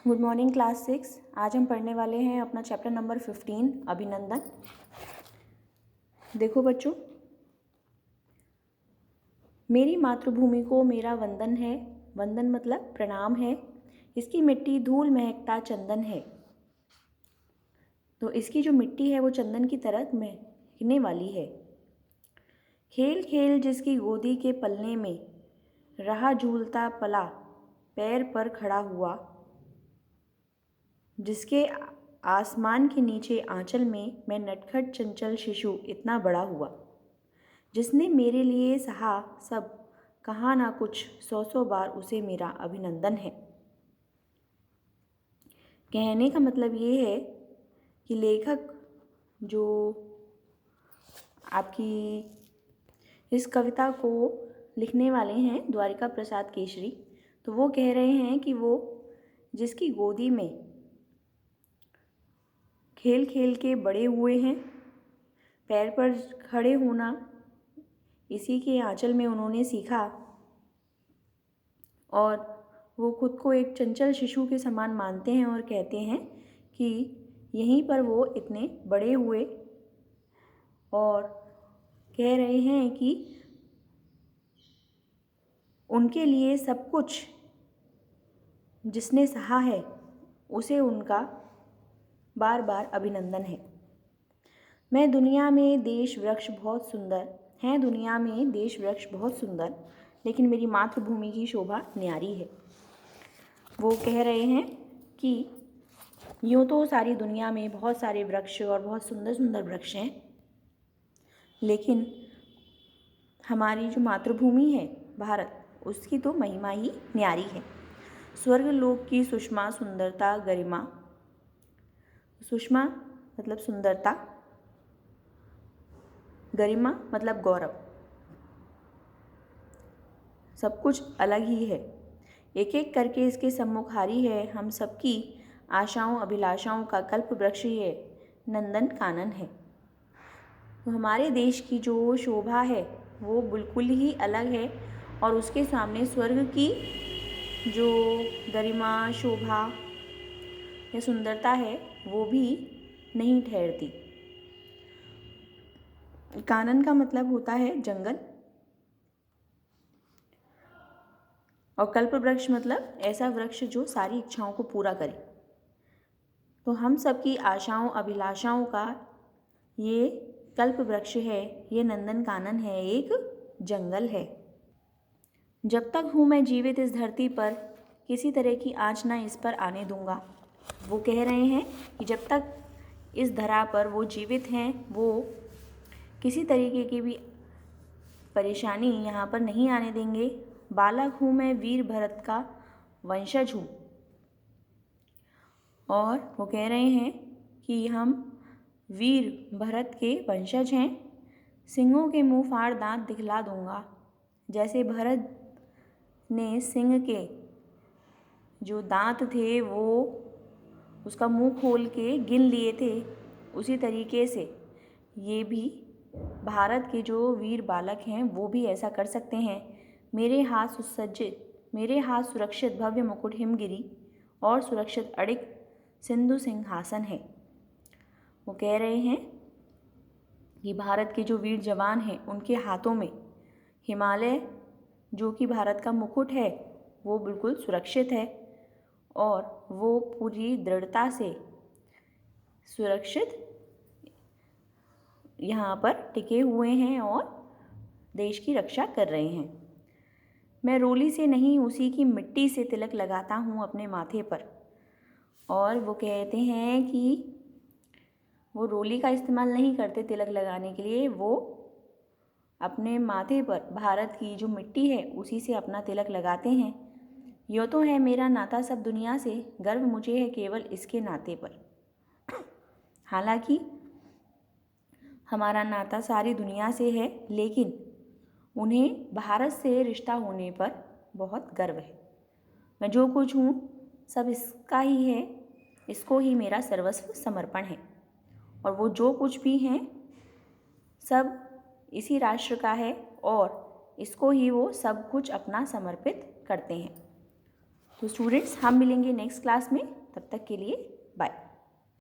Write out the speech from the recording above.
Good morning class 6। आज हम पढ़ने वाले हैं अपना चैप्टर नंबर 15 अभिनंदन। देखो बच्चों, मेरी मातृभूमि को मेरा वंदन है। वंदन मतलब प्रणाम है। इसकी मिट्टी धूल महकता चंदन है। तो इसकी जो मिट्टी है वो चंदन की तरह महकने वाली है। खेल खेल जिसकी गोदी के पलने में, रहा झूलता पला पैर पर खड़ा हुआ। जिसके आसमान के नीचे आंचल में मैं नटखट चंचल शिशु इतना बड़ा हुआ। जिसने मेरे लिए सहा सब, कहा ना कुछ, 100 बार उसे मेरा अभिनंदन है। कहने का मतलब ये है कि लेखक जो आपकी इस कविता को लिखने वाले हैं द्वारिका प्रसाद केसरी, तो वो कह रहे हैं कि वो जिसकी गोदी में खेल खेल के बड़े हुए हैं, पैर पर खड़े होना इसी के आंचल में उन्होंने सीखा, और वो खुद को एक चंचल शिशु के समान मानते हैं और कहते हैं कि यहीं पर वो इतने बड़े हुए, और कह रहे हैं कि उनके लिए सब कुछ जिसने सहा है उसे उनका बार बार अभिनंदन है। मैं दुनिया में देश वृक्ष बहुत सुंदर हैं, दुनिया में देश वृक्ष बहुत सुंदर, लेकिन मेरी मातृभूमि की शोभा न्यारी है। वो कह रहे हैं कि यूँ तो सारी दुनिया में बहुत सारे वृक्ष और बहुत सुंदर सुंदर वृक्ष हैं, लेकिन हमारी जो मातृभूमि है भारत, उसकी तो महिमा ही न्यारी है। स्वर्गलोक की सुषमा सुंदरता गरिमा। सुषमा मतलब सुंदरता, गरिमा मतलब गौरव, सब कुछ अलग ही है। एक एक करके इसके सम्मुखारी है हम सबकी आशाओं अभिलाषाओं का कल्प वृक्ष ये नंदन कानन है। तो हमारे देश की जो शोभा है वो बिल्कुल ही अलग है, और उसके सामने स्वर्ग की जो गरिमा शोभा या सुंदरता है वो भी नहीं ठहरती। कानन का मतलब होता है जंगल, और कल्प वृक्ष मतलब ऐसा वृक्ष जो सारी इच्छाओं को पूरा करे। तो हम सबकी आशाओं अभिलाषाओं का ये कल्प वृक्ष है, ये नंदन कानन है, एक जंगल है। जब तक हूँ मैं जीवित इस धरती पर, किसी तरह की आँच ना इस पर आने दूंगा। वो कह रहे हैं कि जब तक इस धरा पर वो जीवित हैं, वो किसी तरीके की भी परेशानी यहाँ पर नहीं आने देंगे। बालक हूँ मैं, वीर भरत का वंशज हूँ। और वो कह रहे हैं कि हम वीर भरत के वंशज हैं। सिंहों के मुंह फाड़ दांत दिखला दूंगा। जैसे भरत ने सिंह के जो दांत थे वो उसका मुंह खोल के गिन लिए थे, उसी तरीके से ये भी भारत के जो वीर बालक हैं वो भी ऐसा कर सकते हैं। मेरे हाथ सुसज्जित, मेरे हाथ सुरक्षित भव्य मुकुट हिमगिरी, और सुरक्षित अडिग सिंधु सिंहासन है। वो कह रहे हैं कि भारत के जो वीर जवान हैं उनके हाथों में हिमालय जो कि भारत का मुकुट है वो बिल्कुल सुरक्षित है, और वो पूरी दृढ़ता से सुरक्षित यहाँ पर टिके हुए हैं और देश की रक्षा कर रहे हैं। मैं रोली से नहीं उसी की मिट्टी से तिलक लगाता हूँ अपने माथे पर। और वो कहते हैं कि वो रोली का इस्तेमाल नहीं करते तिलक लगाने के लिए, वो अपने माथे पर भारत की जो मिट्टी है उसी से अपना तिलक लगाते हैं। यो तो है मेरा नाता सब दुनिया से, गर्व मुझे है केवल इसके नाते पर। हालांकि हमारा नाता सारी दुनिया से है, लेकिन उन्हें भारत से रिश्ता होने पर बहुत गर्व है। मैं जो कुछ हूँ सब इसका ही है, इसको ही मेरा सर्वस्व समर्पण है, और वो जो कुछ भी हैं सब इसी राष्ट्र का है, और इसको ही वो सब कुछ अपना समर्पित करते हैं। तो स्टूडेंट्स हम मिलेंगे नेक्स्ट क्लास में, तब तक के लिए बाय।